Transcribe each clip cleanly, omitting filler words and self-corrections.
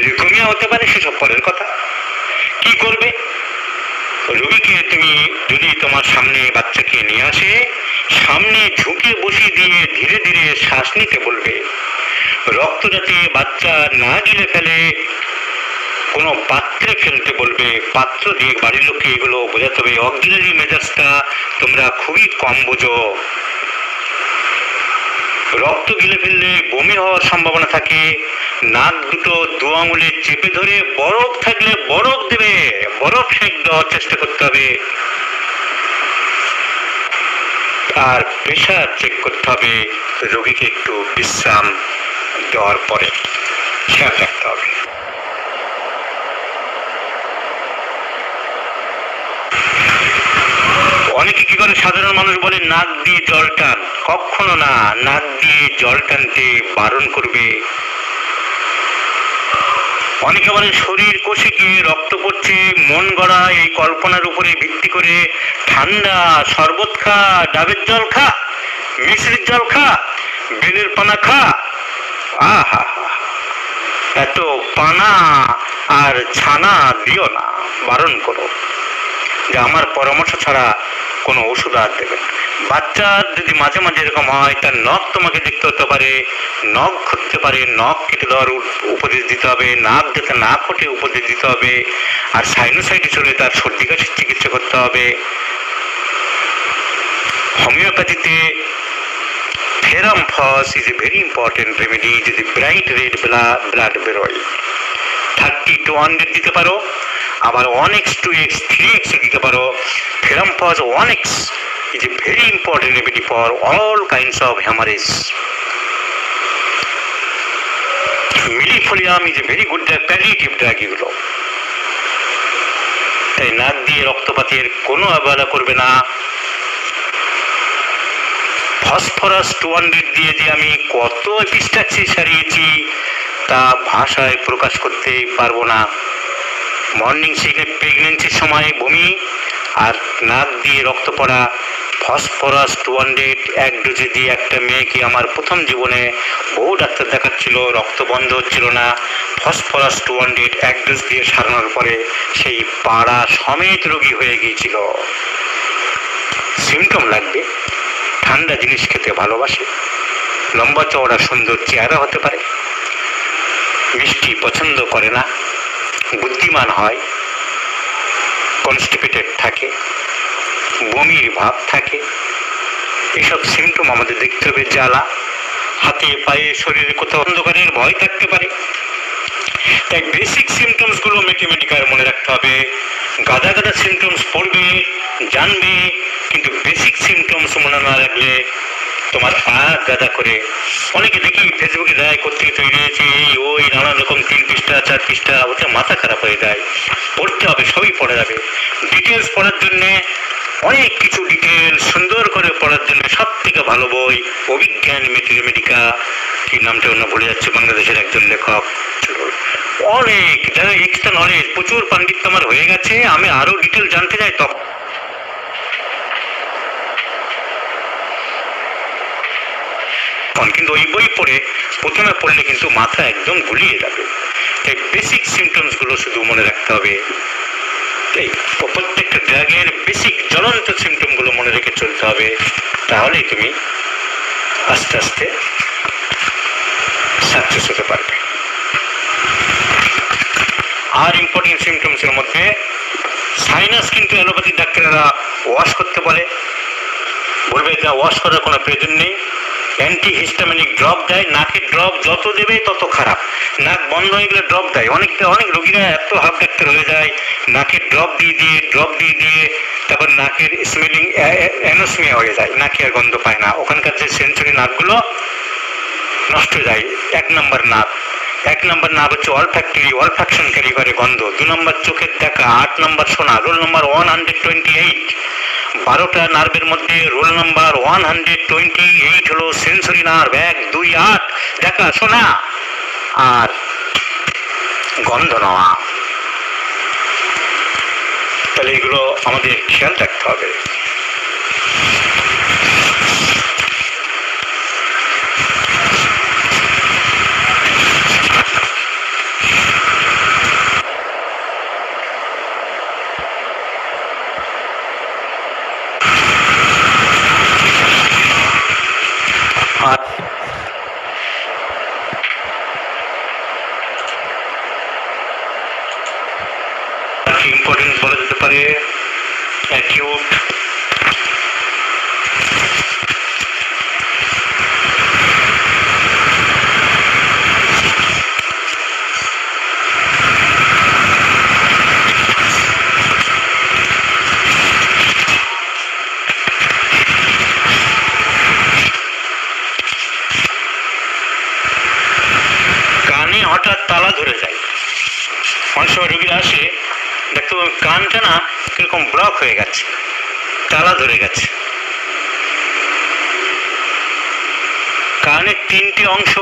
Leukaemia হতে পারে, সেসব পরের কথা। কি করবে? রোগীকে তুমি যদি তোমার সামনে বাচ্চাকে নিয়ে আসে, সামনে ঝুঁকে বসিয়ে দিয়ে ধীরে ধীরে শ্বাস নিতে বলবে। রক্ত যাতে বাচ্চা না গিলে ফেলে কোনো পাত্রে ফেলতে বলবে, পাত্র দিয়ে বাড়ির লোককে এগুলো বোঝাতে হবে। অক্সিলারি মেজাজটা তোমরা খুবই কম বোঝো। রক্ত গিলে ফেললে বমি হওয়ার সম্ভাবনা থাকে। নাক দুটো দু আঙুলে চেপে ধরে বরফ থাকলে বরফ দেবে, বরফ সেঁক দেওয়ার চেষ্টা করতে হবে। আর প্রেশার চেক করতে হবে রোগীকে একটু বিশ্রাম দেওয়ার পরে, খেয়াল রাখতে হবে। অনেকে কি করে, সাধারণ মানুষ বলে নাক দিয়ে জল টান। কখনো না, নাক দিয়ে জল টানতে বারণ করবে। অনেকে বলে শরীর কষে গিয়ে রক্ত পড়ছে, মন গড়া এই কল্পনার উপরে ভিত্তি করে ঠান্ডা শরবত খা, ডাবের জল খা, মিশ্রির জল খা, বেলের পানা খা। আহা, এত পানা আর ছানা দিও না, বারণ করো যে আমার পরামর্শ ছাড়া কোনো ওষুধ আর দেবেন। বাচ্চার যদি মাঝে মাঝে এরকম হয়, তার নখ তোমাকে দেখতে হতে পারে, নখ ঘটতে পারে, নখ কেটে দেওয়ার উপদেশ দিতে হবে, নাক যাতে না ঘটে উপদেশ দিতে হবে। আর সাইনোসাইটিস হলে তার সর্দি কাশির চিকিৎসা করতে হবে। হোমিওপ্যাথিতে ferrum phos is a very important remedy. যদি ব্রাইট রেড ব্লাড বেরোয়, 30 to 100 দিতে পারো, আবার 1x 2x 3x দিতে পারো। ফেরাম ফস 1x is a very important remedy for all kinds of hemorrhage. মিলিফোলিয়াম is a very good drug, palliative drug এগুলো। তাই নাক দিয়ে রক্তপাতের কোনো অবহেলা করবে না। ফসফরাস 200 দিয়ে যে আমি কত এপিস্টাক্সি সারিয়েছি তা ভাষায় প্রকাশ করতে পারবো না। মর্নিং সিকনেস, প্রেগনেন্সির সময় বমি আর নাক দিয়ে রক্ত পড়া। ফসফরাস 200 এক ডোজে দিয়ে একটা মেয়েকে আমার প্রথম জীবনে বহু ডাক্তার দেখাচ্ছিল, রক্ত বন্ধ হচ্ছিল না। ফসফরাস 200 এক ডোজ দিয়ে সারানোর পরে সেই পাড়া সমেত রোগী হয়ে গিয়েছিল। সিমটম লাগবে, ঠান্ডা জিনিস খেতে ভালোবাসে, লম্বা চওড়া সুন্দর চেহারা হতে পারে, মিষ্টি পছন্দ করে না, বুদ্ধিমান হয়, কনস্টিপেটেড থাকে, বমির ভাব থাকে। এসব সিমটম আমাদের দেখতে হবে। জ্বালা, হাতে পায়ে শরীরে কোথাও অন্ধকারের ভয় থাকতে পারে। তাই বেসিক সিমটমস গুলো ম্যাথমেটিক্যাল মনে রাখতে হবে। গাদা গাদা সিমটমস পড়বে, জানবে, কিন্তু বেসিক সিমটমস মনে না রাখলে তোমার গাদা করে। অনেকে দেখি ফেসবুকে দেয় কোথেকে তৈরি হয়েছে, এই ওই নানান রকম 3 পৃষ্ঠা 4 পৃষ্ঠা, ওটা মাথা খারাপ হয়ে যায়। পড়তে হবে, সবই পড়া যাবে। ডিটেলস পড়ার জন্য অনেক কিছু, ডিটেল সুন্দর করে পড়ার জন্য সব থেকে ভালো বই অভিজ্ঞান ম্যাথমেটিকা, কি নামটা অন্য ভুলে যাচ্ছে, বাংলাদেশের একজন লেখক। অনেক যারা এক্সট্রা নলেজ, প্রচুর পাণ্ডিত্য আমার হয়ে গেছে, আমি আরো ডিটেল জানতে চাই, তখন কিন্তু ওই বই পড়ে প্রথমে পড়লে কিন্তু মাথা একদম গুলিয়ে যাবে। তাই বেসিক সিমটমস গুলো শুধু মনে রাখতে হবে। তাই প্রত্যেকটা ড্রাগের বেসিক জ্বলন্ত সিমটম গুলো মনে রেখে চলতে হবে, তাহলেই তুমি আস্তে আস্তে সাকসেস হতে পারবে। আর ইম্পর্টেন্ট সিমটমস এর মধ্যে সাইনাস কিন্তু অ্যালোপ্যাথি ডাক্তাররা ওয়াশ করতে বলে, বলবে যা ওয়াশ করার কোনো প্রয়োজন নেই। অ্যান্টিহিস্টামিনিক ড্রপ দেয়, নাকের ড্রপ যত দেবে তত খারাপ। নাক বন্ধ হয়ে গেলে ড্রপ দেয়। অনেক রোগীরা এত হাফ ডাক্তার হয়ে যায়, নাকের ড্রপ দিয়ে তারপর নাকের স্মেলিং অ্যানোসমিয়া হয়ে যায়, নাকে আর গন্ধ পায় না। ওখানকার যে সেন্সরি নাকগুলো নষ্ট হয়ে যায়। 1 নম্বর নাক হচ্ছে অলফ্যাক্টরি, অলফ্যাকশন ক্যারি করে গন্ধ। 2 নম্বর চোখের দেখা, 8 নম্বর শোনা, রোল নম্বর 128। 12টা নার্ভের মধ্যে রোল নাম্বার 128 হলো সেন্সরি নার্ভ। 1, 2, 8 দেখা, শোনা আর গন্ধ নেওয়া। তাহলে এগুলো আমাদের খেয়াল রাখতে হবে। ইম্পর্টেন্ট বলা যেতে পারে অ্যাকিউট হঠাৎ তালা ধরে যায়। অনেক সময় রোগীরা আসে দেখতে কানটা না কিরকম ব্লক হয়ে গেছে, তালা ধরে গেছে। কানের তিনটি অংশ,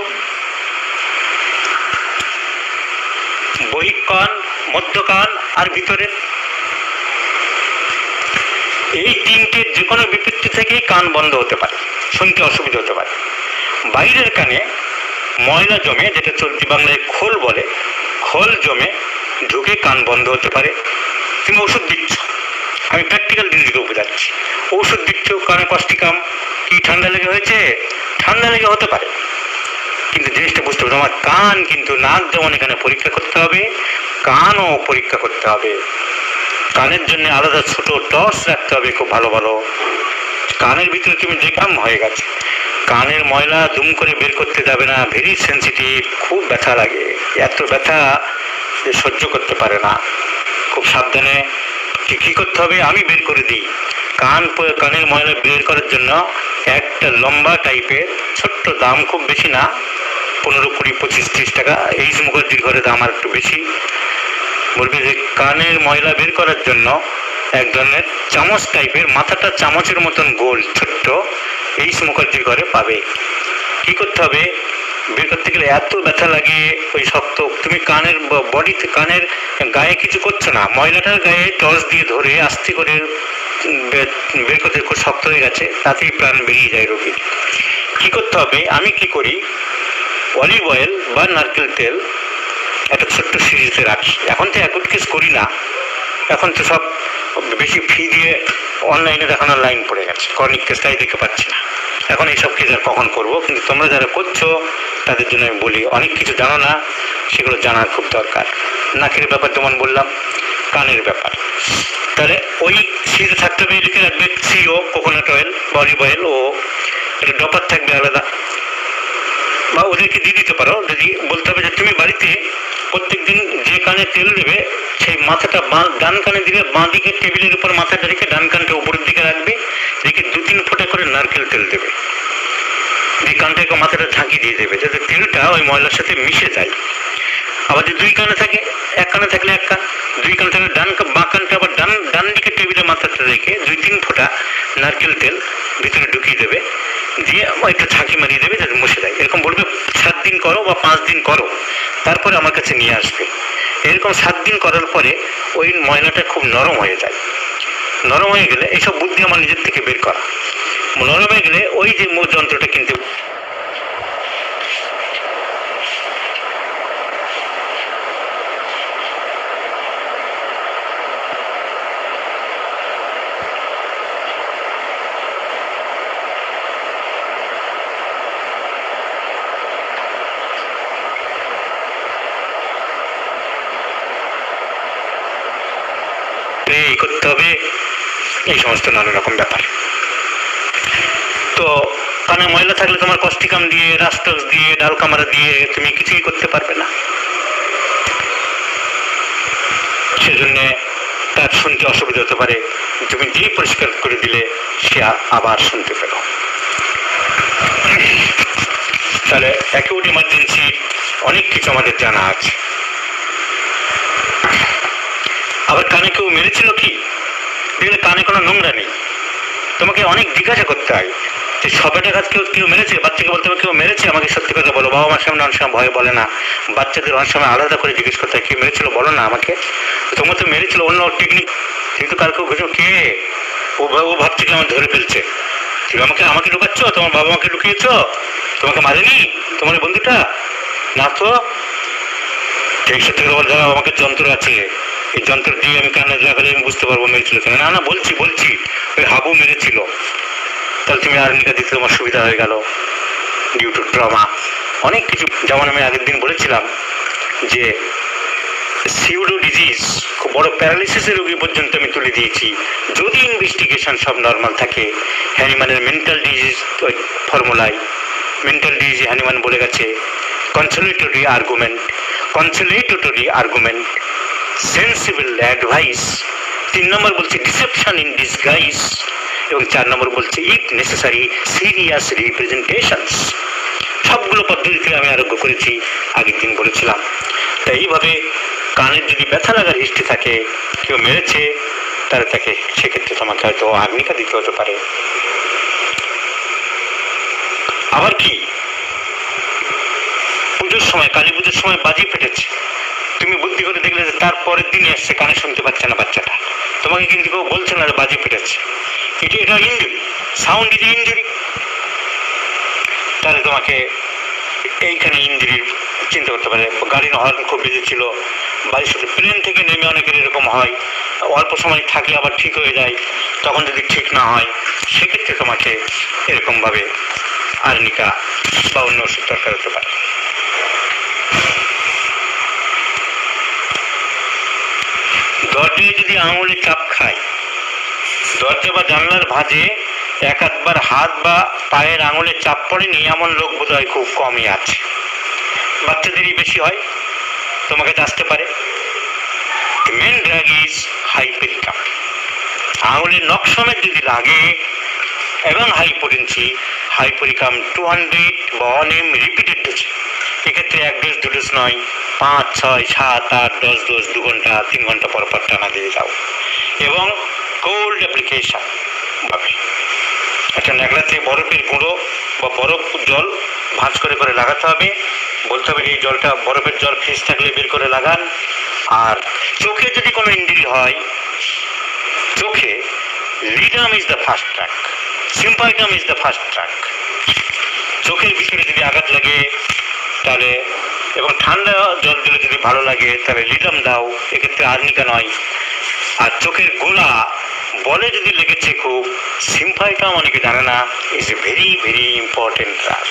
বহিঃ কান, মধ্য কান আর ভিতরে, এই তিনটে যে কোনো বিপত্তি থেকেই কান বন্ধ হতে পারে, শুনতে অসুবিধা হতে পারে। বাইরের কানে ময়লা জমে, যেটা চলতি বাংলায় খোল বলে, খোল জমে ঢুকে কান বন্ধ হতে পারে। তুমি ওষুধ দিচ্ছ, আমি প্র্যাকটিক্যাল জিনিসগুলো বোঝাচ্ছি। ওষুধ দিচ্ছ, কানে কষ্টিকাম, কি ঠান্ডা লেগে হয়েছে? ঠান্ডা লেগে হতে পারে, কিন্তু জিনিসটা বুঝতে হবে তোমার কান কিন্তু নাক যেমন এখানে পরীক্ষা করতে হবে, কানও পরীক্ষা করতে হবে। কানের জন্য আলাদা ছোট টর্চ রাখতে হবে, খুব ভালো ভালো। কানের ভিতরে তুমি দেখাম হয়ে গেছে, কানের ময়লা দুম করে বের করতে যাবে না, ভেরি সেন্সিটিভ, খুব ব্যথা লাগে, এত ব্যথা যে সহ্য করতে পারে না। খুব সাবধানে কি করতে হবে আমি বের করে দিই। কানের ময়লা বের করার জন্য একটা লম্বা টাইপের ছোট্ট, দাম খুব বেশি না, 15, 20, 25, 30 টাকা, এই মুখার্জির ঘরে দাম আর একটু বেশি। বলবে যে কানের ময়লা বের করার জন্য এক ধরনের চামচ টাইপের, মাথাটা চামচের মতন গোল ছোট্ট, এই মুখার্জির ঘরে পাবে। কি করতে হবে বের করতে গেলে? এত ব্যথা লাগে, ওই শক্ত, তুমি কানের বডিতে, কানের গায়ে কিছু করছো না, ময়লাটার গায়ে টর্চ দিয়ে ধরে আস্তে করে বের করতে খুব শক্ত হয়ে গেছে, তাতেই প্রাণ বেরিয়ে যায় রোগীর। কি করতে হবে? আমি কি করি, অলিভ অয়েল বা নারকেল তেল একটা ছোট্ট সিরিজে রাখি। এখন তো অ্যাকুট কেস করি না, এখন তো সব বেশি ফি দিয়ে অনলাইনে দেখানোর লাইন পড়ে গেছে, ক্রনিক কেসটাই দেখতে পাচ্ছি না। এখন এইসব কেস আর কখন করবো? কিন্তু তোমরা যারা করছো তাদের জন্য আমি বলি, অনেক কিছু জানো না, সেগুলো জানার খুব দরকার। নাকের ব্যাপার যেমন বললাম, কানের ব্যাপার, তাহলে ওই সিরিজে থাকতে হবে, লিখে রাখবে সিও, কোকোনাট অয়েল বা অলিভ অয়েল, ও একটা ড্রপার থাকবে আলাদা, বা ওদেরকে দিয়ে দিতে পারো। যদি বলতে হবে যে তুমি বাড়িতে প্রত্যেকদিন যে কানে তেল দেবে, সেই মাথাটা ডান কানে দিবে, বাঁ দিকে টেবিলের উপর মাথাটা রেখে ডান কানটা উপরের দিকে রাখবে, রেখে 2-3 ফোঁটা করে নারকেল তেল দেবে, এই কানটাকে মাথাটা ঝাঁকি দিয়ে দেবে, যাতে তেলটা ওই ময়লার সাথে মিশে যায়। আবার যদি 2 কানে থাকে, এক কানে থাকলে এক কান, 2 কানে থাকলে বাঁ কানটা আবার ডান দিকে টেবিলে মাথাটা রেখে 2-3 ফোঁটা নারকেল তেল ভিতরে ঢুকিয়ে দেবে, দিয়ে একটু ঝাঁকি মারিয়ে দেবে যাতে মুছে যায়। এরকম বলবে 7 দিন করো বা 5 দিন করো, তারপরে আমার কাছে নিয়ে আসবে। এরকম 7 দিন করার পরে ওই ময়লাটা খুব নরম হয়ে যায়। নরম হয়ে গেলে, এইসব বুদ্ধি আমার নিজের থেকে বের করা, নরম হয়ে গেলে ওই যে যন্ত্রটা কিনতে করতে হবে, এই সমস্ত নানা রকম ব্যাপার। তো কানে ময়লা থাকলে তোমার কষ্টিকাম দিয়ে, রাস্টক্স দিয়ে, ডাল কামারা দিয়ে তুমি কিছুই করতে পারবে না। সেজন্য তার শুনতে অসুবিধা হতে পারে, তুমি যেই পরিষ্কার করে দিলে সে আবার শুনতে পেল। তাহলে অ্যাকিউট ইমার্জেন্সি অনেক কিছু আমাদের জানা আছে। আবার কানে কেউ মেরেছিল কি, দেখলে কানে কোনো নোংরা নেই, তোমাকে অনেক জিজ্ঞাসা করতে হয় যে সবেটা কাজ কেউ মেরেছে, বাচ্চাকে বলতে হবে কেউ মেরেছে, আমাকে সত্যি কথা বলো। বাবা মার সামনে অনেক সময় ভয় বলে না, বাচ্চাদের অনেক সময় আলাদা করে জিজ্ঞেস করতে হয় কেউ মেরেছিল বলো না আমাকে, তোমার তো মেরেছিল অন্য টেকনিক, কিন্তু কালকে বুঝো কে, ও ভাবছে কি আমার ধরে ফেলছে, তুমি আমাকে ঢুকাচ্ছ, তোমার বাবা মাকে ঢুকিয়েছ, তোমাকে মারেনি তোমার বন্ধুটা, না তো ঠিক সত্যি কথা বল, আমাকে যন্ত্র আছে, এই যন্ত্র দিয়ে আমি কানে লাগালে আমি বুঝতে পারবো মেরেছিল কেন। না বলছি ওই হাবু মেরেছিল, তাহলে তুমি আর নিকা দিতে তোমার সুবিধা হয়ে গেল, ডিউ টু ট্রমা। অনেক কিছু, যেমন আমি আগের দিন বলেছিলাম যে সিউডো ডিজিজ, খুব বড় প্যারালিসিসের রোগী পর্যন্ত আমি তুলে দিয়েছি। যদি ইনভেস্টিগেশন সব নর্মাল থাকে, হ্যানিম্যানের মেন্টাল ডিজিজ ওই ফর্মুলায় মেন্টাল ডিজিজ হ্যানিম্যান বলে গেছে কনসোলেটরি আর্গুমেন্ট, সেন্সিবল অ্যাডভাইস, 3 নম্বর বলছে ডিসেপশন ইন ডিসগাইজ, এবং 4 নম্বর বলছে ইফ নেসেসারি সিরিয়াস রিপ্রেজেন্টেশনস। সবগুলো পদ্ধতিতে আমি আরোগ্য করেছি, আগের দিন বলেছিলাম। তাই এইভাবে কানের যদি ব্যথা লাগার হিস্ট্রি থাকে, কেউ মেরেছে, তাহলে তাকে সেক্ষেত্রে তোমাকে হয়তো আগ্নিকা দিতে হতে পারে। আবার কি পুজোর সময়, কালী পুজোর সময় বাজি ফেটেছে, তুমি বুদ্ধি করে দেখলে যে তার পরের দিনই আসছে, কানে শুনতে পাচ্ছে না বাচ্চাটা, তোমাকে কিন্তু কেউ বলছে না যে বাজি ফেটেছে, এটা ইঞ্জুরি, সাউন্ড ইজ ইঞ্জুরি। তাহলে তোমাকে এইখানে ইঞ্জুরির চিন্তা করতে পারে। গাড়ির হর্ন খুব বেজেছিল, বাড়ির সাথে প্লেন থেকে নেমে অনেকের এরকম হয়, অল্প সময় থাকে আবার ঠিক হয়ে যায়, তখন যদি ঠিক না হয় সেক্ষেত্রে তোমাকে এরকমভাবে আর্নিকা বা অন্য ওষুধ দরকার হতে পারে। দরজায় যদি আঙুলে চাপ খায়, দরজা বা জানলার ভাঁজে এক আধবার হাত বা পায়ের আঙুলে চাপ পড়েনি এমন লোক বোধহয় খুব কমই আছে। বাচ্চাদেরই বেশি হয়, তোমাকে আসতে পারে। Main drug is hypericum. আঙুলের নখ সমেত যদি লাগে এবং হাইপোরিকাম 200 বা অনেম রিপিটেড ডোজ, এক্ষেত্রে 1 ডোজ 2 ডোজ নয়, 5, 6, 7, 8, 10 ডোজ 2 ঘন্টা 3 ঘন্টা পর পর টানা দিয়ে যাও। এবং কোল্ড অ্যাপ্লিকেশন ভাবে একটা ন্যাকড়াতে বরফের গুঁড়ো বা বরফ জল ভাঁজ করে করে লাগাতে হবে, বলতে হবে এই জলটা বরফের জল ফ্রিজ থাকলে বের করে লাগান। আর চোখে যদি কোনো ইনজুরি হয়, চোখে ledum is the first track, symphytum is the first track. চোখের ভিতরে যদি আঘাত লাগে তাহলে, এবং ঠান্ডা জল দিলে যদি ভালো লাগে তাহলে লিডাম দাও, এক্ষেত্রে আর্নিকা নয়। আর চোখের গোলা বলে যদি লেগেছে খুব, সিম্পাইটাম অনেকে জানে না, is a very very important drug.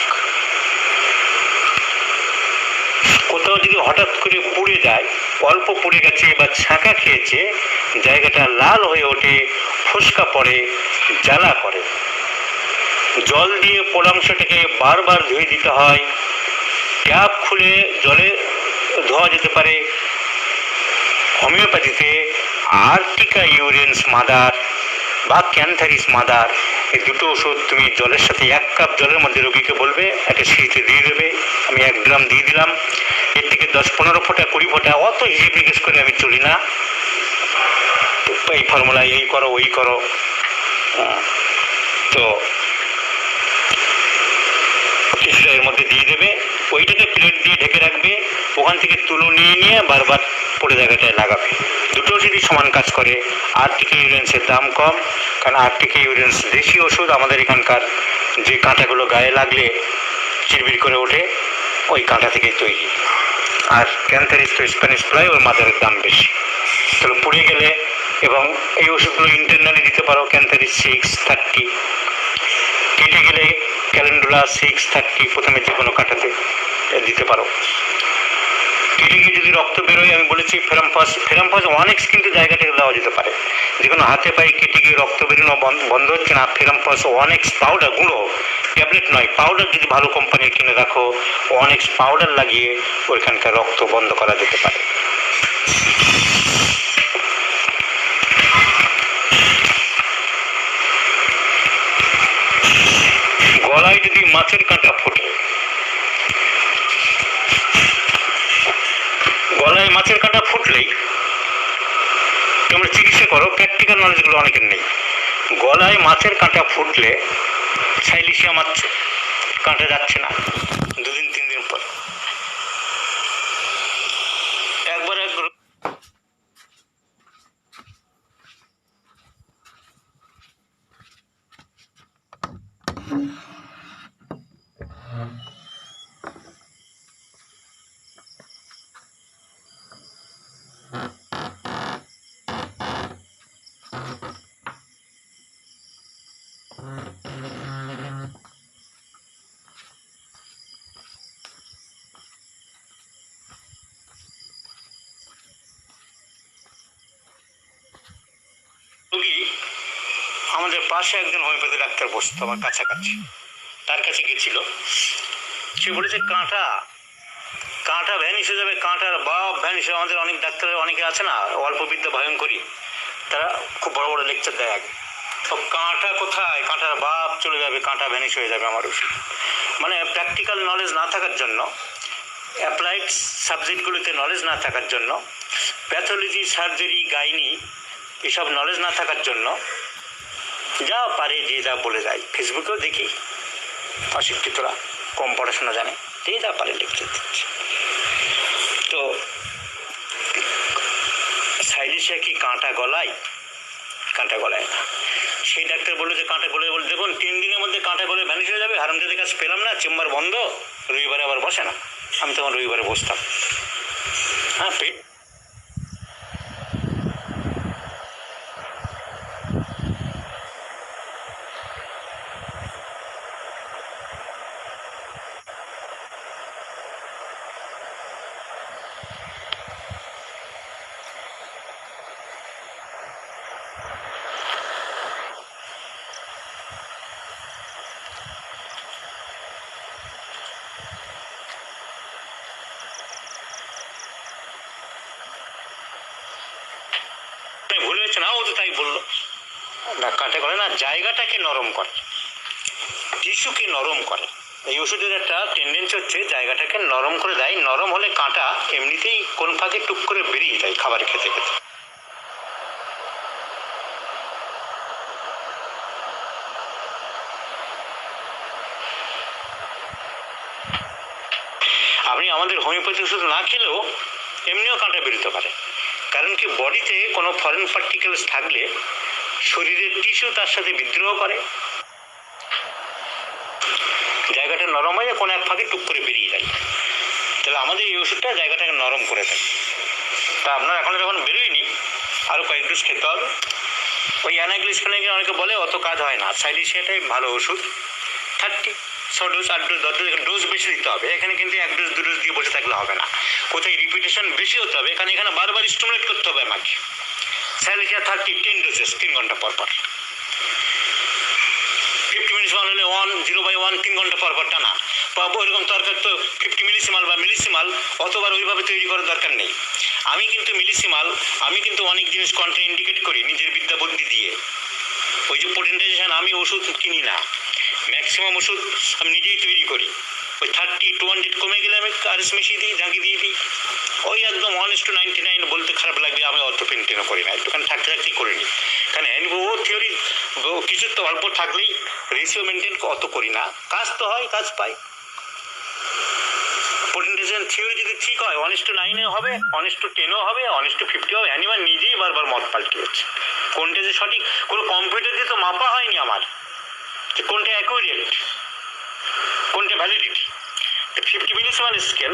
কোথাও যদি হঠাৎ করে পুড়ে যায়, অল্প পুড়ে গেছে বা ছাঁকা খেয়েছে, জায়গাটা লাল হয়ে ওঠে, ফুসকা পড়ে, জ্বালা করে, জল দিয়ে পোড়াংশটাকে বারবার ধুয়ে দিতে হয়। ট্যাপ খুলে জলে ধোয়া যেতে পারে। হোমিওপ্যাথিতে আর্টিকা ইউরেন্স মাদার বা ক্যান্থারিস মাদার, এই দুটো ওষুধ তুমি জলের সাথে 1 কাপ জলের মধ্যে রোগীকে বলবে একটা শিশিতে দিয়ে দেবে, আমি 1 গ্রাম দিয়ে দিলাম, এর থেকে 10-15 ফোঁটা 20 ফোঁটা, অত হিসেব নিকেশ করে আমি চলি না, এই ফর্মুলায় এই করো ওই করো। তো কিছুটা এর মধ্যে দিয়ে দেবে, ওইটাকে প্লেট দিয়ে ঢেকে রাখবে, ওখান থেকে তুলো নিয়ে নিয়ে বারবার পড়ে জায়গাটায় লাগাবে। দুটো ওষুধই সমান কাজ করে। আর্টিকা ইউরেন্সের দাম কম, কারণ আর্টিকা ইউরেন্স দেশি ওষুধ, আমাদের এখানকার যে কাঁটাগুলো গায়ে লাগলে চিরবির করে ওঠে ওই কাঁটা থেকেই তৈরি। আর ক্যান্থারিস তো স্প্যানিশ ফ্লাই, ওর মাদারের দাম বেশি। তাহলে পুড়ে গেলে, এবং এই ওষুধগুলো ইন্টারনালি দিতে পারো, ক্যান্থারিস 630, কেটে গেলে ক্যালেন্ডুলা 630, প্রথমে যে কোনো কাঁটাতে দিতে পারো। কেটে গিয়ে যদি রক্ত বেরোয়, আমি বলেছি ফেরাম্পাস 1x কিন্তু জায়গাটাকে দেওয়া যেতে পারে, যে কোনো হাতে পায়ে কেটে গিয়ে রক্ত বেরোনো বন্ধ হচ্ছে না, ফেরাম্পাস 1x পাউডার, গুঁড়ো, ট্যাবলেট নয়, পাউডার যদি ভালো কোম্পানির কিনে রাখো, 1x পাউডার লাগিয়ে ওইখানকার রক্ত বন্ধ করা যেতে পারে। গলায় যদি মাছের কাঁটা ফোটে, গলায় মাছের কাঁটা ফুটলেই তোমরা চিকিৎসা করো, প্র্যাকটিক্যাল নলেজগুলো অনেকের নেই। গলায় মাছের কাঁটা ফুটলে সাইলিশিয়া মারছো, কাঁটা যাচ্ছে না, 2 দিন 3 দিন পর একবার পাশে একজন হোমিওপ্যাথি ডাক্তার বসতো আমার কাছাকাছি, তার কাছে গেছিল। সে বলেছে কাঁটা কাঁটা ভ্যানিশ হয়ে যাবে, কাঁটার বাপ ভ্যানিশ। আমাদের অনেক ডাক্তারের অনেকে আছে না অল্প বিদ্যা ভয়ঙ্করী, তারা খুব বড় বড় লেকচার দেয় আগে, সব কাঁটা কোথায়, কাঁটার বাপ চলে যাবে, কাঁটা ভ্যানিশ হয়ে যাবে আমার ওষুধ। মানে প্র্যাকটিক্যাল নলেজ না থাকার জন্য, অ্যাপ্লাইড সাবজেক্টগুলোতে নলেজ না থাকার জন্য, প্যাথোলজি, সার্জারি, গাইনি এসব নলেজ না থাকার জন্য যা পারে যে যা বলে যায়। ফেসবুকেও দেখি অশিক্ষিতরা, কম পড়াশোনা জানে, যে যা পারে লিখতে দিচ্ছে। তো সাইলেশিয়া কি কাঁটা গলায়? কাঁটা গলায় না। সেই ডাক্তার বললো যে কাঁটা গলে, বলে দেখুন 3 দিনের মধ্যে কাঁটা গলে ভ্যানিশ হয়ে যাবে। হারামজাদের কাছে পেলাম না, চেম্বার বন্ধ, রবিবারে আবার বসে না। আমি তখন রবিবারে বসতাম। হ্যাঁ, পেট ভুলে হয়েছে না, ও তো তাই বললো না। কাঁটা গলে না, জায়গাটাকে নরম করে, টিস্যুকে নরম করে। এই ওষুধের একটা টেন্ডেন্সি হচ্ছে জায়গাটাকে নরম করে দেয়। নরম হলে কাঁটা এমনিতেই কোন ফাঁকে টুক করে বেরিয়ে যায় খাবার খেতে খেতে। আপনি আমাদের হোমিওপ্যাথি ওষুধ না খেলেও এমনিও কাঁটা বেরোতে পারে। কারণ কি, বডিতে কোনো ফরেন পার্টিকেলস থাকলে শরীরের টিস্যু তার সাথে বিদ্রোহ করে, জায়গাটা নরম হয়ে কোনো এক ফাঁকে টুক করে বেরিয়ে যায়। তাহলে আমাদের এই ওষুধটা জায়গাটাকে নরম করে দেয়। তা আপনার এখন যখন বেরোয়নি, আরও কয়েক ডোজ খেতে হবে। ওই অ্যানাগ্লিসফেনিক অনেকে বলে অত কাজ হয় না, সাইলেশিয়াটাই ভালো ওষুধ। 30 6 ডোজ 8 ডোজ 10 ডোজ, ডোজ বেশি দিতে হবে। এখানে কিন্তু 1 ডোজ 2 ডোজ দিয়ে বসে থাকলে হবে না, কোথায় রিপিটেশন বেশি হতে হবে। এখানে বারবার স্টিমুলেট করতে হবে আমাকে। সাইলেশিয়া 10 ডোজেস 3 ঘন্টা পর পর, 50 মিনিটস হলে 1/1 3 ঘন্টা পর পর টানা। ওইরকম দরকার তো 50 মিলিসিমাল বা মিলিসিমাল অতবার ওইভাবে তৈরি করার দরকার নেই। আমি কিন্তু মিলিসিমাল, আমি কিন্তু অনেক জিনিস কন্ট্রা ইন্ডিকেট করি নিজের বিদ্যা বুদ্ধি দিয়ে। ওই যে পোটেন্টাইজেশন, আমি ওষুধ কিনি না, ম্যাক্সিমাম ওষুধ আমি নিজেই তৈরি করি। ওই 30-200 কমে গেলে আমি আরএস মিশিয়ে দিই, ঝাঁকি দিয়ে দিই। ওই একদম 1:99 বলতে খারাপ লাগবে, আমি অত পেন্টেনও করি না, একটুখানি থাকতে থাকতেই করে নিই। কারণ ও থিওরি কিছু তো অল্প থাকলেই রেশিও মেনটেন অত করি না, কাজ তো হয়, কাজ পাই। পোটেন্টাইজেশন থিওরি যদি ঠিক হয় 1:9 হবে, 1:10 হবে, 1:50 হবে। অ্যানিমাল নিজেই বারবার মত পাল্টিয়েছে। কোনটা যে সঠিক, কোনো কম্পিউটার দিয়ে তো মাপা হয়নি আমার যে কোনটা অ্যাকুরেট, কোনটা ভ্যালিডিটি। 50 মিলিসিমাল স্কেল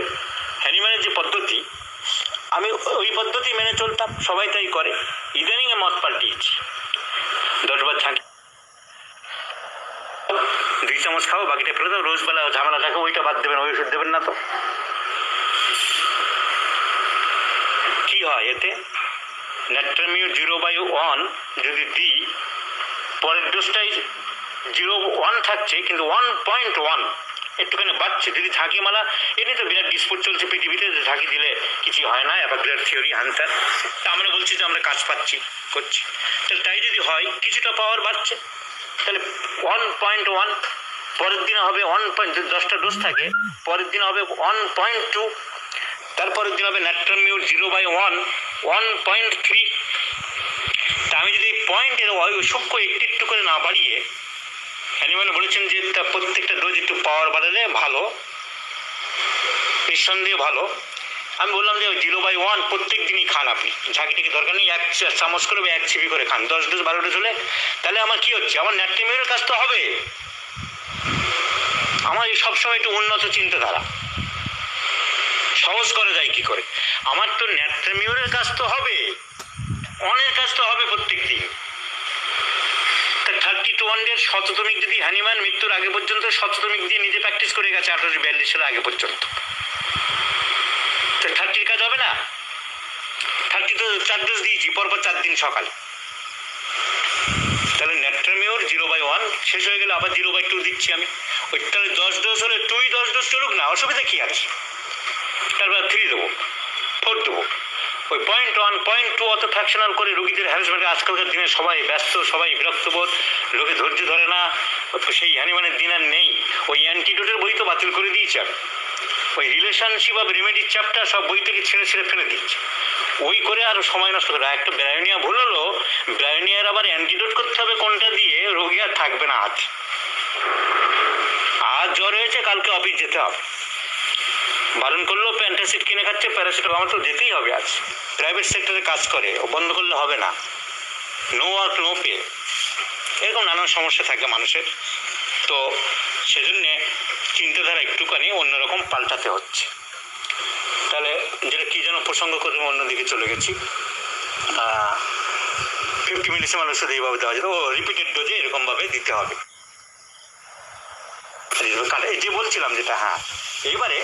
হ্যানিম্যানের যে পদ্ধতি, আমি ওই পদ্ধতি মেনে চলতাম, সবাই তাই করে। ইদানিং মত পাল্টিয়েছি, 10 বার ঝাঁকি 2 চামচ খাও, বাকিটা ফেলে দাও। রোজবেলা ঝামেলা থাকে, ওইটা বাদ দেবেন, ওই ওষুধ দেবেন না। তো কি হয় এতে, ন্যাট্রামিউ 0/1 যদি দিই, পরের ডোজটাই 0.1 থাকছে, কিন্তু 1.1 একটুখানি বাড়ছে। যদি ঝাঁকি মালা, এমনি তো বিরাট ডিসপুট চলছে পৃথিবীতে যে ঝাঁকি দিলে কিছু হয় না, এবার বিরাট থিওরি হানতার। তা আমরা বলছি যে আমরা কাজ পাচ্ছি, করছি। তাহলে তাই যদি হয়, কিছুটা পাওয়ার বাড়ছে, তাহলে 1.1, পরের দিনে হবে 1. 10টা ডোজ থাকে, পরের দিন হবে 1.2, তারপরের দিন হবে ন্যাট্রামিউ 0/1 1.3। তা আমি যদি পয়েন্টের সূক্ষ্ম একটু একটু করে না বাড়িয়ে, অ্যানিম্যাল বলেছেন যে তা প্রত্যেকটা ডোজ একটু পাওয়ার বাড়ালে ভালো, নিঃসন্দেহে ভালো। আমি বললাম যে 0/1 প্রত্যেক দিনই খান আপনি, ঝাঁকিটাকে দরকার নেই, 1 চামচ করে বা 1 চিবি করে খান, 10 ডোজ 12 ডোজ হলে। তাহলে আমার কি হচ্ছে, আমার ন্যাট্রামিউরের কাজ তো হবে। আমার এই সবসময় একটু উন্নত চিন্তাধারা, সহজ করে যায় কি করে, আমার তো ন্যাট্রামিউরের কাজ তো হবে, অনেক কাজ তো হবে প্রত্যেক দিন। 30-100 শততমিক যদি হ্যানিম্যান মৃত্যুর আগে পর্যন্ত শততমিক দিয়ে নিজে প্র্যাকটিস করে গেছে 1842 সালের আগে পর্যন্ত, তো 30 কাজ হবে না? 30 তো 4 ডোজ দিয়েছি, পরপর 4 দিন সকালে। তাহলে ন্যাট্রামিউর 0/1 শেষ হয়ে গেলে আবার 0/2 দিচ্ছি আমি। ওই তাহলে 10 ডোজ হলে 10 ডোজ চলুক না, অসুবিধা কি আছে? তারপর 3 দেবো, 4 দেবো। ওই 0.1 0.2 অত ফ্র্যাকশনাল করে রোগীদের হ্যারাসমেন্টে আজকালকার দিনে সবাই ব্যস্ত, সবাই বিরক্তবোধ, লোকে ধৈর্য ধরে না, সেই হ্যানিম্যানের দিন আর নেই। ওই অ্যান্টিডোটের বই তো বাতিল করে দিয়েছে আমি, ওই রিলেশনশিপ অফ রেমেডির চ্যাপ্টার সব বই থেকে ছেড়ে ছেড়ে ফেলে দিচ্ছে। ওই করে আর সময় নষ্ট করে। একটা ব্রায়োনিয়া ভুল হলো, ব্রায়োনিয়ার আবার অ্যান্টিডোট করতে হবে কোনটা দিয়ে, রোগী আর থাকবে না হাতে। আজ জ্বর হয়েছে, কালকে অফিস যেতে হবে, বারণ করলো প্যান্টাসিড কিনে খাচ্ছে, প্যারাসিটামল তো যেতেই হবে। আজ প্রাইভেট সেক্টরে কাজ করে, ও বন্ধ করলে হবে না, নো ওয়ার্ক নো পে, এরকম নানান সমস্যা থাকে মানুষের। তো সেজন্যে চিন্তাধারা একটুখানি অন্যরকম পাল্টাতে হচ্ছে। তাহলে যেটা কী যেন প্রসঙ্গ করে অন্যদিকে চলে গেছি। 50 মিলিসিমাল ওষুধ এইভাবে দেওয়া যায়, ও রিপিটেড ডোজে এরকমভাবে দিতে হবে। এই যে বলছিলাম যেটা, হ্যাঁ, এইবারে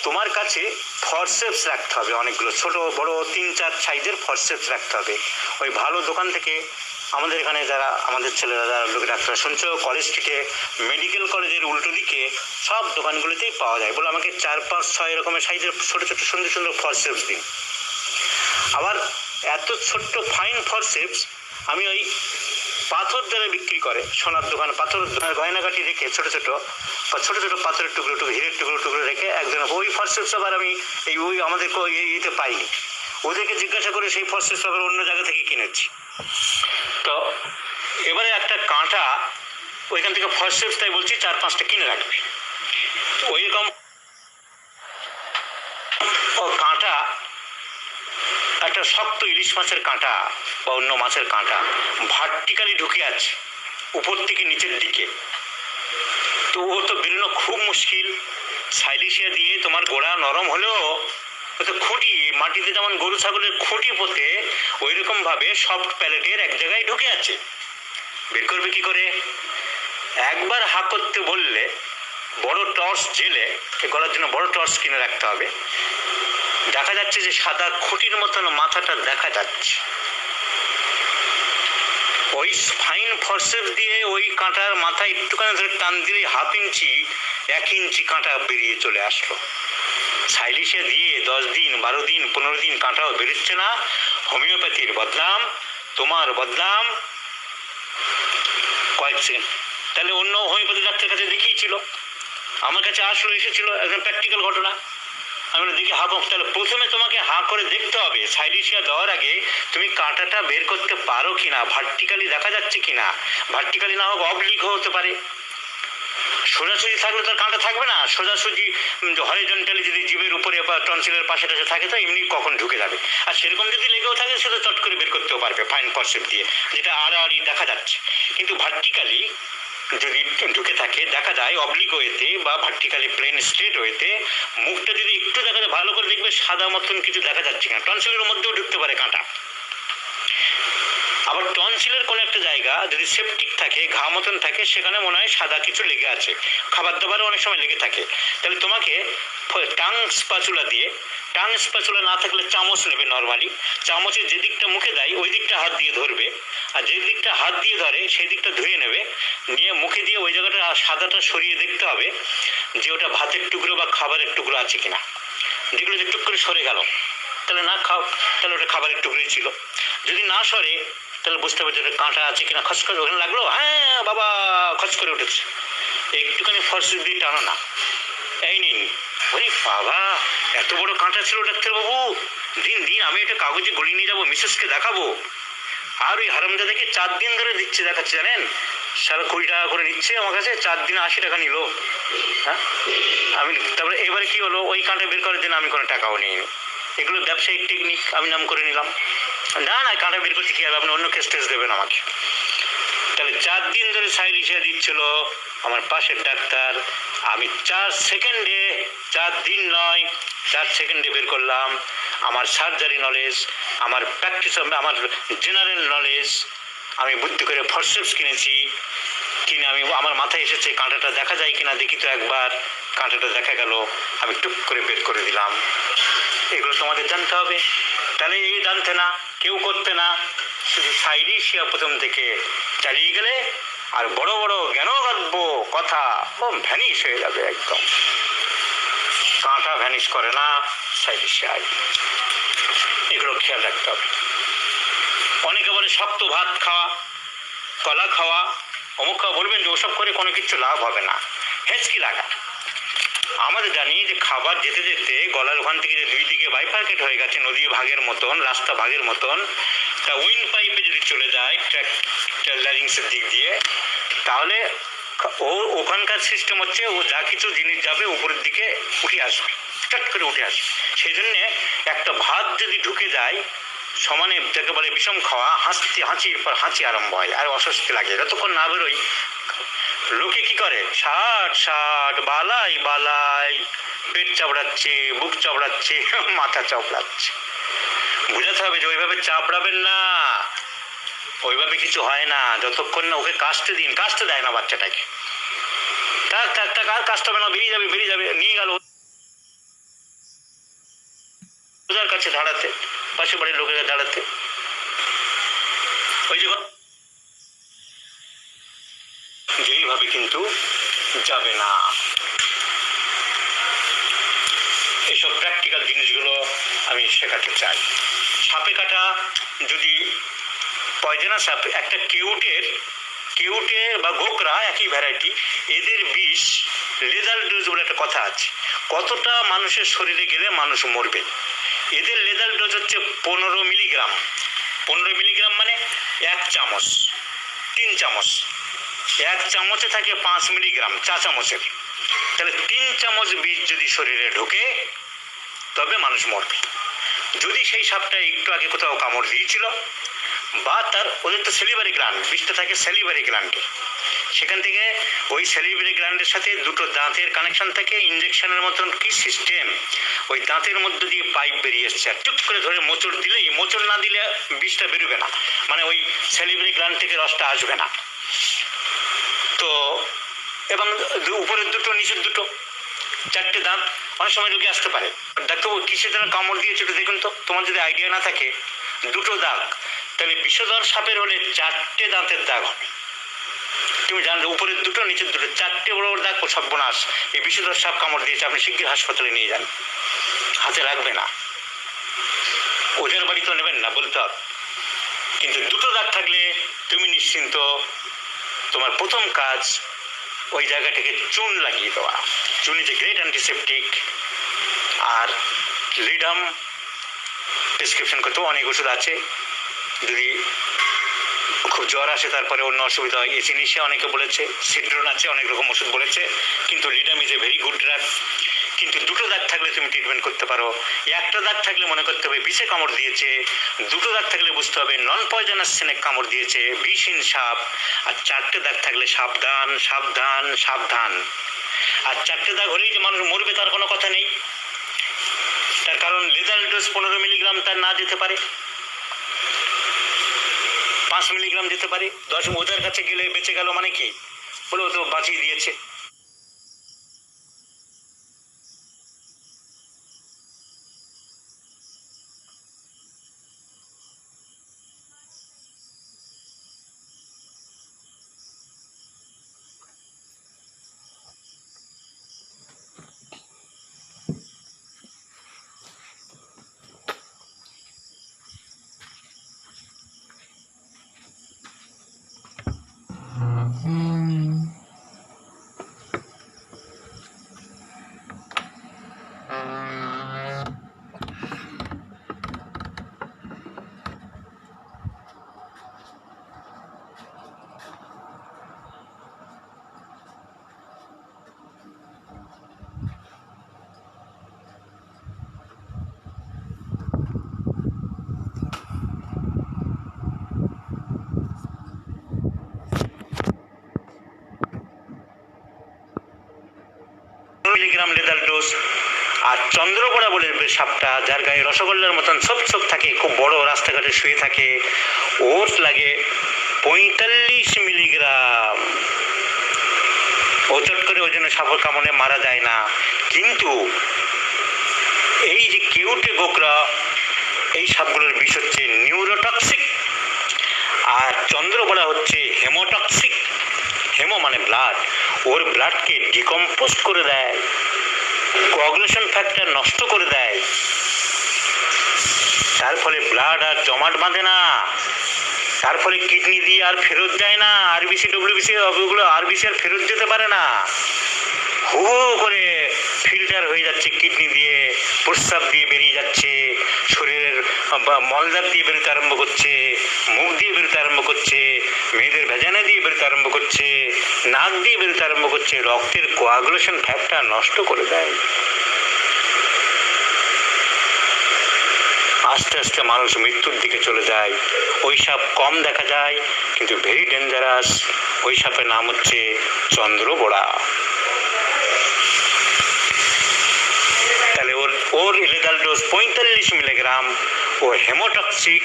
তোমার কাছে ফরসেপস রাখতে হবে, অনেকগুলো ছোট বড় 3-4 সাইজের ফরসেপস রাখতে হবে। ওই ভালো দোকান থেকে, আমাদের এখানে যারা আমাদের ছেলেরা যারা লোক ডাক্তার শুনছো, কলেজ স্ট্রিটে, মেডিকেল কলেজের উল্টো দিকে সব দোকানগুলিতেই পাওয়া যায়। বলে আমাকে 4-5-6 এরকমের সাইজের ছোট ছোট সুন্দর সুন্দর ফরসেপস দিন। আবার এত ছোট্ট ফাইন ফরসেপস আমি ওই পাথর দ্বারা বিক্রি করে, সোনার দোকান পাথর গয়নাগাটি রেখে ছোট ছোট পাথরের টুকরো টুকরো, হীরের টুকরো টুকরো রেখে একজন, ওই ফরসেপস আবার আমি ওই আমাদের ইয়েতে পাইনি, ওদেরকে জিজ্ঞাসা করে সেই ফরসেপস আবার অন্য জায়গা থেকে কিনেছি। তো এবারে একটা কাঁটা ওইখান থেকে ফরসেপস, তাই বলছি 4-5টা কিনে রাখবে। ওইরকম কাঁটা, একটা শক্ত ইলিশ মাছের কাঁটা বা অন্য মাছের কাঁটা ভার্টিক্যালি ঢুকে আছে উপর থেকে নিচের দিকে, তো ও তো বেরোনো খুব মুশকিল। সাইলিশিয়া দিয়ে তোমার গোড়া নরম হলেও ও তো খুঁটি, মাটিতে যেমন গরু ছাগলের খুঁটি পোতে ওই রকম ভাবে সফট প্যালেটের এক জায়গায় ঢুকে আছে, বের করবে কি করে? একবার হা করতে বললে বড় টর্চ জেলে, গলার জন্য বড় টর্চ কিনে রাখতে হবে। দেখা যাচ্ছে যে সাদা খুঁটির মতন মাথাটা দেখা যাচ্ছে। ওই ফাইন ফরসেপস দিয়ে ওই কাঁটার মাথা একটুখানি ধরে টান দিলে 1/2 ইঞ্চি 1 ইঞ্চি কাঁটা বেরিয়ে চলে আসলো। সাইলিশিয়া দিয়ে 10 দিন 12 দিন 15 দিন কাঁটাও বেরোচ্ছে না, হোমিওপ্যাথির বদনাম, তোমার বদনাম। কয়েক সেকেন্ড, তাহলে অন্য হোমিওপ্যাথি ডাক্তার কাছে দেখিয়েছিল, আমার কাছে আসলো, এসেছিল, একদম প্র্যাকটিক্যাল ঘটনা। আমি দেখি হা, তাহলে প্রথমে তোমাকে হা করে দেখতে হবে সাইলিশিয়া দেওয়ার আগে তুমি কাঁটাটা বের করতে পারো কিনা, ভার্টিক্যালি দেখা যাচ্ছে কিনা, ভার্টিক্যালি না হোক অবলিক হতে পারে। সোজাসুজি থাকলে তো কাঁটা থাকবে না, সোজাসুজি হরিজন্টালি যদি জিভের উপরে বা টনসিলের পাশে টাশে থাকে তো এমনি কখন ঢুকে যাবে। আর সেরকম যদি লেগেও থাকে সেটা চট করে বের করতেও পারবে ফাইন ফরসেপস দিয়ে, যেটা আড়াআড়ি দেখা যাচ্ছে। কিন্তু ভার্টিক্যালি যদি ঢুকে থাকে দেখা যায় অবলিক ওয়েতে বা ভার্টিক্যালি প্লেন স্ট্রেট ওয়েতে, মুখটা যদি একটু দেখা যায় ভালো করে দেখবে সাদা মতন কিছু দেখা যাচ্ছে কিনা, টনসিলের মধ্যেও ঢুকতে পারে কাঁটা। আবার টনসিলের কোনো একটা জায়গা যদি সেপটিক থাকে, ঘা মতন থাকে, সেখানে মনে হয় সাদা কিছু লেগে আছে, খাবার দাবারও অনেক সময় লেগে থাকে। তাহলে তোমাকে টাং স্প্যাচুলা দিয়ে, টাং স্প্যাচুলা না থাকলে চামচ নেবে, নর্মালি চামচের যে দিকটা মুখে দেয় ওই দিকটা হাত দিয়ে ধরবে, আর যে দিকটা হাত দিয়ে ধরে সেই দিকটা ধুয়ে নেবে, নিয়ে মুখে দিয়ে ওই জায়গাটা সাদাটা সরিয়ে দেখতে হবে যে ওটা ভাতের টুকরো বা খাবারের টুকরো আছে কিনা। যেগুলো যে টুক করে সরে গেল তাহলে না খাও, তাহলে ওটা খাবারের টুকরোই ছিল। যদি না সরে তাহলে বুঝতে পারছি ওটা কাঁটা আছে কিনা। খস করে ওখানে লাগলো, হ্যাঁ বাবা খস করে উঠেছে, একটুখানি ফরসেপস দিয়ে টানো না, এই নিন। ওরে বাবা এত বড় কাঁটা ছিল ডাক্তারবাবু, দিন দিন আমি এটা কাগজে গড়িয়ে নিয়ে যাবো, মিসেসকে দেখাবো। আর ওই হারামজাদাকে 4 দিন ধরে দিচ্ছে, দেখাচ্ছে জানেন, সারা 20 টাকা করে নিচ্ছে আমার কাছে, 4 দিনে 80 টাকা নিল। হ্যাঁ, আমি তারপরে এবারে কি হলো, ওই কাঁটা বের করার জন্য আমি কোনো টাকাও নিইনি, এগুলো ব্যবসায়িক টেকনিক, আমি নাম করে নিলাম। না না, কাঁটা বের করতে কি হবে, আপনি অন্য কেস টেস দেবেন আমাকে। তাহলে 4 দিন ধরে সাইলিশিয়া দিচ্ছিল আমার পাশের ডাক্তার, আমি 4 সেকেন্ডে, 4 দিন নয় 4 সেকেন্ডে বের করলাম। আমার সার্জারি নলেজ, আমার প্র্যাকটিস, আমার জেনারেল নলেজ, আমি বুদ্ধি করে ফরসেপস কিনেছি, কিনে আমি আমার মাথায় এসেছে কাঁটাটা দেখা যায় কিনা দেখি, তো একবার কাঁটাটা দেখা গেল, আমি টুক করে বের করে দিলাম। এগুলো তোমাদের জানতে হবে। তাহলে এই জানতে না, কেউ করতে না, শুধু সাইলিশিয়া প্রথম থেকে চালিয়ে গেলে আর বড় বড় জ্ঞানগর্ভ কথা ভ্যানিশ হয়ে যাবে একদম। কাঁটা ভ্যানিশ করে না, সাইডে সাইড, এগুলো খেয়াল রাখতে হবে। অনেকে বলে শক্ত ভাত খাওয়া, কলা খাওয়া, অমুক খাওয়া, বলবেন যে ওসব করে কোনো কিছু লাভ হবে না, হেঁচকি লাগা। আমাদের জানি যে খাবার যেতে যেতে গলার ওখান থেকে যে দুই দিকে বাইফার্কেট হয়ে গেছে নদী ভাগের মতন, রাস্তা ভাগের মতন, তা উইন্ড পাইপে যদি চলে যায় ট্যালারিংসের দিক দিয়ে, তাহলে ও ওখানকার সিস্টেম হচ্ছে ও যা কিছু জিনিস যাবে উপরের দিকে উঠে আসবে, চট করে উঠে আসবে। সেই জন্যে একটা ভাত যদি ঢুকে যায় সমানে, যাকে বলে বিষম খাওয়া, হাঁচির পর হাঁচি আরম্ভ হয়, আর অস্বস্তি লাগে যতক্ষণ না বেরোই। লোকে কি করে, ষাট বালাই বালাই, পেট চাপড়াচ্ছে, বুক চাপড়াচ্ছে, মাথা চাপড়াচ্ছে। বুঝাতে হবে যে ওইভাবে চাপড়াবেন না, ওইভাবে কিছু হয় না। যতক্ষণ না ওকে কাশতে দিন, কাশতে দেয় না বাচ্চাটাকে, থাক থাক থাক, আর কাশতে হবে না, বেরিয়ে যাবে, নিয়ে গেল ওদের কাছে দাঁড়াতে, পাশে বাড়ির লোকেরা দাঁড়াতে, ওই যে যেইভাবে কিন্তু যাবে না। এইসব প্র্যাকটিক্যাল জিনিসগুলো আমি শেখাতে চাই। সাপে কাটা যদি পয়জনা সাপ, একটা কেউটে বা গোকরা একই ভ্যারাইটি, এদের বিষ লেদাল ডোজ বলে একটা কথা আছে, কতটা মানুষের শরীরে গেলে মানুষ মরবে। এদের লেদাল ডোজ হচ্ছে 15 মিলিগ্রাম। 15 মিলিগ্রাম মানে 1 চামচ, 3 চামচ, 1 চামচে থাকে 5 মিলিগ্রাম, 4 চামচের, তাহলে 3 চামচ বিষ যদি শরীরে ঢোকে তবে মানুষ মরবে। যদি সেই সাপটা একটু আগে কোথাও কামড় দিয়েছিল, বা ওদের তো সেলিভারি গ্ল্যান্ড, বিষটা থাকে সেলিভারি গ্ল্যান্ডে, সেখান থেকে ওই সেলিভারি গ্ল্যান্ডের সাথে দুটো দাঁতের কানেকশন থাকে, ইঞ্জেকশনের মতন কি সিস্টেম, ওই দাঁতের মধ্যে দিয়ে পাইপ বেরিয়ে এসছে, আর চুপ করে ধরে মোচড় দিলেই, মোচড় না দিলে বিষটা বেরোবে না, মানে ওই সেলিভারি গ্ল্যান্ড থেকে রসটা আসবে না। তো এবং উপরের দুটো নিচের দুটো, 4টে দাঁত, অনেক সময় রোগী আসতে পারে, ডাক্তারবাবু কিসের জন্য কামড় দিয়েছে একটু দেখুন তো। তোমার যদি আইডিয়া না থাকে, দুটো দাগ, তাহলে বিষধর সাপের হলে 4টে দাঁতের দাগ হবে। তুমি জানলে উপরের দুটো নিচের দুটো, 4টে বড় বড় দাগ, সর্বনাশ, এই বিষধর সাপ কামড় দিয়েছে, আপনি শীঘ্র হাসপাতালে নিয়ে যান, হাতে রাখবে না, ওঝার বাড়ি তো নেবেন না, বলতে হবে। কিন্তু দুটো দাগ থাকলে তুমি নিশ্চিন্ত। তোমার প্রথম কাজ ওই জায়গাটাকে চুন লাগিয়ে দেওয়া। চুন ইজ এ গ্রেট অ্যান্টিসেপটিক। আর লিডাম প্রেসক্রিপশন করতে অনেক ওষুধ আছে, যদি খুব জ্বর আসে তারপরে অন্য অসুবিধা হয়, এসিনিশিয়া অনেকে বলেছে, সিড্রোন আছে, অনেক রকম ওষুধ বলেছে, কিন্তু ledum is a very good drug. কিন্তু দুটো দাগ থাকলে তুমি ট্রিটমেন্ট করতে পারো। একটা দাগ থাকলে মনে করতে হবে বিষে কামড় দিয়েছে, দুটো দাগ থাকলে বুঝতে হবে নন পয়জনাস স্নেক কামড় দিয়েছে, বিষহীন সাপ, আর 4টে দাগ থাকলে সাবধান সাবধান সাবধান। আর 4টে দাগ হলেই যে মানুষ মরবে তার কোনো কথা নেই, তার কারণ লেদাল ডোজ 15 মিলিগ্রাম তার না যেতে পারে, 5 মিলিগ্রাম যেতে পারে, 10 ওদের কাছে গেলে বেঁচে গেল, মানে কি বলে ও তো বাঁচিয়ে দিয়েছে। Milligram লেদাল dose. আর চন্দ্রপড়া বলে সাপটা, যার গায়ে রসগোল্লার মতন ছোপ ছোপ থাকে, খুব বড়, রাস্তাঘাটে শুয়ে থাকে, ওর লাগে 45 মিলিগ্রাম। ও চট করে ওই জন্য সাপের কামড়ে মারা যায় না। কিন্তু এই যে কেউটে গোকরা, এই সাপগুলোর বিষ হচ্ছে নিউরোটক্সিক, আর চন্দ্রপড়া হচ্ছে হেমোটক্সিক। হেমো মানে ব্লাড, ওর ব্লাডকে ডিকম্পোজ করে দেয়, কোয়াগুলেশন ফ্যাক্টর নষ্ট করে দেয়, তার ফলে ব্লাড আর জমাট বাঁধে না, তার ফলে কিডনি দিয়ে আর ফেরত যায় না, আরবিসি ডব্লিউবিসি ওগুলো আরবিসি আর ফেরত যেতে পারে না, হু করে ফিল্টার হয়ে যাচ্ছে, কিডনি দিয়ে প্রস্রাব দিয়ে বেরিয়ে যাচ্ছে, শরীরের মলদার দিয়ে বেরোতে আরম্ভ করছে, মুখ দিয়ে বেরোতে আরম্ভ করছে, মেয়েদের ভেজানা দিয়ে বেরোতে আরম্ভ করছে, নাক দিয়ে বেরোতে আরম্ভ করছে, রক্তের কোয়াগুলেশন ফ্যাক্টর নষ্ট করে দেয়। আস্তে আস্তে মানুষ মৃত্যুর দিকে চলে যায়। ওই সাপ কম দেখা যায় কিন্তু ভেরি ডেঞ্জারাস। ওই সাপের নাম হচ্ছে চন্দ্রবোড়া। তাহলে ওর ইলিগাল ডোজ 45 মিলিগ্রাম, ও হেমোটক্সিক,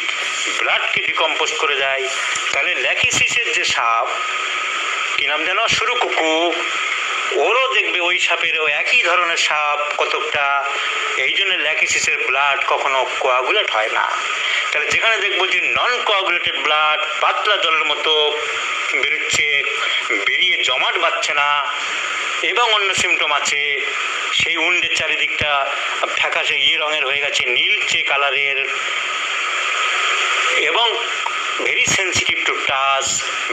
ব্লাডকে ডিকম্পোজ করে দেয়। তাহলে ল্যাকিসিসের যে সাপ, কি নাম যেন, সুরুকুকু, ওরও দেখবে ওই সাপেরও একই ধরনের সাপ কতকটা, এই জন্য ল্যাকিসিসের ব্লাড কখনো কোয়াগুলেট হয় না। তাহলে যেখানে দেখবো যে নন কোয়াগুলেটেড ব্লাড পাতলা জলের মতো বেরোচ্ছে, বেরিয়ে জমাট বাঁধছে না, এবং অন্য সিমটম আছে, সেই উন্ডের চারিদিকটা ফ্যাকাশে রঙের হয়ে গেছে, নীলচে কালারের, এবং ভেরি সেন্সিটিভ টু টাচ,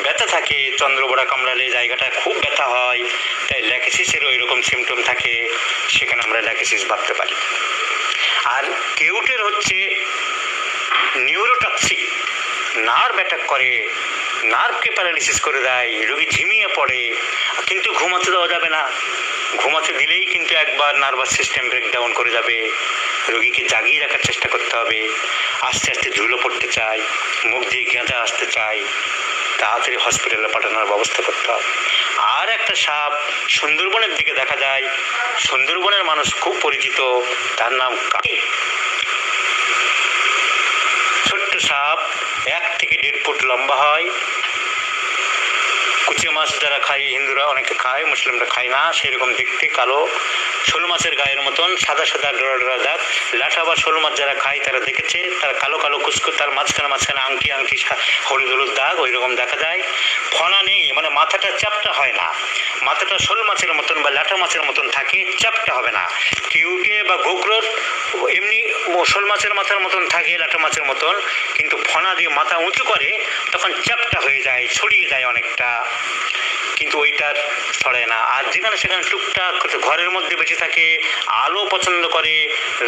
ব্যথা থাকে, চন্দ্রবোড়া কামড়ালে জায়গাটা খুব ব্যথা হয়, তাই ল্যাকিসিসেরও এরকম সিমটম থাকে, সেখানে আমরা ল্যাকিসিস ভাবতে পারি। আর কেউটের হচ্ছে নিউরোটক্সিক, নার্ভ অ্যাটাক করে, নার্ভকে প্যারালিসিস করে দেয়, রোগী ঝিমিয়ে পড়ে, কিন্তু ঘুমাতে দেওয়া যাবে না, ঘুমাতে দিলেই কিন্তু একবার নার্ভাস সিস্টেম ব্রেকডাউন করে যাবে, রোগীকে জাগিয়ে রাখার চেষ্টা করতে হবে, আস্তে আস্তে ঝুলো পড়তে চায়, মুখ দিয়ে গেঁজা আসতে চায়, তাড়াতাড়ি হসপিটালে পাঠানোর ব্যবস্থা করতে হবে। আর একটা সাপ সুন্দরবনের দিকে দেখা যায়, সুন্দরবনের মানুষ খুব পরিচিত, তার নাম কাকি। ছোট্ট সাপ, 1 থেকে 1.5 ফুট লম্বা হয়, কুচে মাছ যারা খায়, হিন্দুরা অনেকে খায়, মুসলিমরা খায় না, সেরকম দেখতে কালো, শোল মাছের গায়ের মতন সাদা সাদা ডোরা ডোরা দাগ। লাঠা বা শোল মাছ যারা খায় তারা দেখেছে, তার কালো কালো কুচকু, তার মাঝখানে আংটি আংটি হলুদ হলুদ দাগ ওই রকম দেখা যায়। ফনা নেই, মানে মাথাটা চ্যাপটা হয় না, মাথাটা শোল মাছের মতন বা লাঠা মাছের মতন থাকে, চ্যাপটা হবে না। কিউটে বা গোগ্রোর এমনি শোল মাছের মাথার মতন থাকে, লাঠা মাছের মতন, কিন্তু ফনা দিয়ে মাথা উঁচু করে তখন চ্যাপটা হয়ে যায়, ছড়িয়ে যায় অনেকটা, কিন্তু ওইটার ছড়ায় না। আর যেখানে সেখানে টুকটাক ঘরের মধ্যে বেশি থাকে, আলো পছন্দ করে,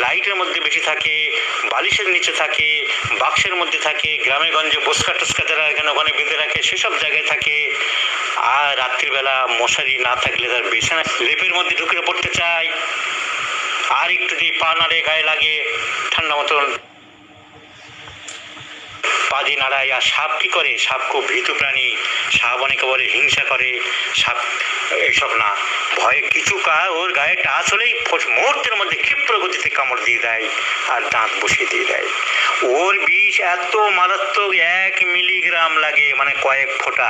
লাইটের মধ্যে বেশি থাকে, বালিশের নিচে থাকে, বাক্সের মধ্যে থাকে, গ্রামে গঞ্জে বসকা টস্কা যারা এখানে ওখানে বেঁধে রাখে সেসব জায়গায় থাকে। আর রাত্রিবেলা মশারি না থাকলে তার বিছানা লেপের মধ্যে ঢুকে পড়তে চায়, আর একটু দিয়ে পা নাড়ে, গায়ে লাগে, ঠান্ডা মতন পা দিয়ে নাড়ায়। আর সাপ কি করে, সাপ খুব ভীতু প্রাণী, সাপ অনেকে বলে হিংসা করে, সাপ এইসব না, ভয়ে কিছু ওর গায়ে টাচ হলেই মুহূর্তের মধ্যে ক্ষিপ্র গতিতে কামড় দিয়ে দেয় আর দাঁত বসিয়ে দিয়ে দেয়। ওর বিষ এত মারাত্মক, 1 মিলিগ্রাম লাগে, মানে কয়েক ফোঁটা।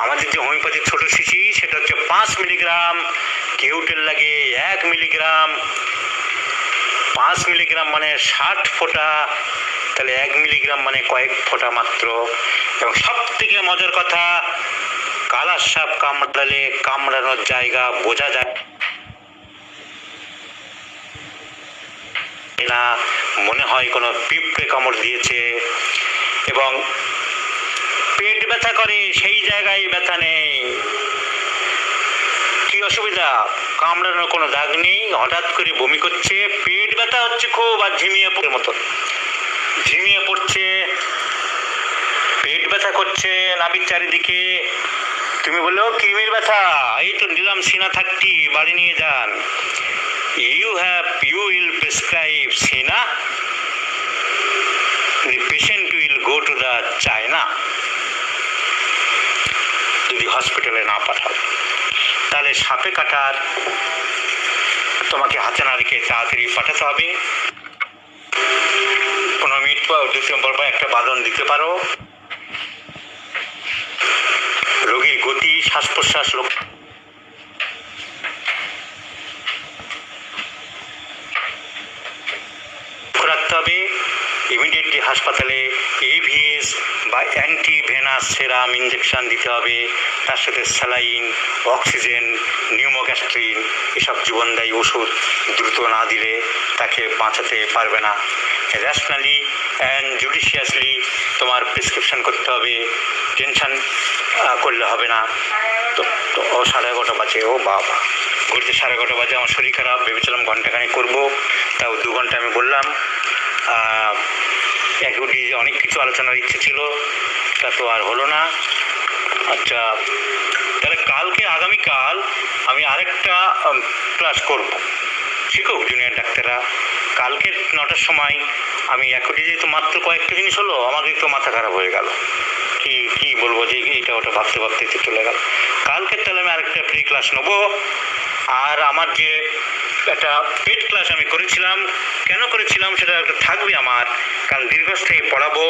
আমাদের যে হোমিওপ্যাথির ছোট শিশি সেটা হচ্ছে 5 মিলিগ্রাম, কেউটের লাগে 1 মিলিগ্রাম। 5 মিলিগ্রাম মানে 60 ফোঁটা, তাহলে 1 মিলিগ্রাম মানে কয়েক ফোঁটা মাত্র। এবং সব থেকে মজার কথা, কালার সাপ কামড়ালে কামড়ানোর জায়গা বোঝা যায় না, মনে হয় কোনো পিঁপড়ে কামড় দিয়েছে। এবং পেট ব্যথা করে, সেই জায়গায় ব্যথা নেই। কি অসুবিধা, কামড়ানোর কোনো দাগ নেই, হঠাৎ করে বমি করছে, পেট ব্যথা হচ্ছে খুব, আর ঝিমিয়ে পড়ার মতো ঝিমিয়ে পড়ছে, পেট ব্যথা করছে নাভির চারিদিকে। তুমি বললো কৃমির ব্যথা, এই তো নিলাম সিনা 30, বাড়ি নিয়ে যান। You will prescribe cina, the patient will go to the China, যদি হসপিটালে না পাঠাও। তাহলে সাপে কাটার তোমাকে হাতে না রেখে তাড়াতাড়ি পাঠাতে হবে। 15 মিনিট পর 2 নম্বর পর একটা বাঁধন দিতে পারো। রোগীর গতি, শ্বাস প্রশ্বাস লক্ষ্য রাখতে হবে। ইমিডিয়েটলি হাসপাতালে এভিএস বা অ্যান্টিভেনাস সেরাম ইঞ্জেকশন দিতে হবে, তার সাথে স্যালাইন, অক্সিজেন, নিউমোগ্যাস্ট্রিন এসব জীবনদায়ী ওষুধ দ্রুত না দিলে তাকে বাঁচাতে পারবে না। র্যাশনালি অ্যান্ড জুডিশিয়াসলি তোমার প্রেসক্রিপশন করতে হবে, টেনশন করলে হবে না। তো ও 11:30 বাজে, ও বাবা, ঘুরতে 11:30 বাজে, আমার শরীর খারাপ, ভেবেছিলাম ঘন্টাখানেক করবো, তাও 2 ঘন্টা আমি বললাম। একটি অনেক কিছু আলোচনার ইচ্ছে ছিল, তা তো আর হলো না। আচ্ছা, তাহলে আগামীকাল আমি আরেকটা ক্লাস করব, শিক্ষক জুনিয়র ডাক্তাররা। কালকে 9টার সময় আমি এখনই যেহেতু মাত্র কয়েকটা জিনিস হলো, আমাদের তো মাথা খারাপ হয়ে গেল, কি বলবো যে এইটা ওটা ভাবতে ভাবতে চলে গেল। কালকে তাহলে আমি আরেকটা ফ্রি ক্লাস নেবো। আর আমার যে একটা পেড ক্লাস আমি করেছিলাম, কেন করেছিলাম সেটা একটা থাকবে আমার, কারণ দীর্ঘস্থায়ী পড়াবো,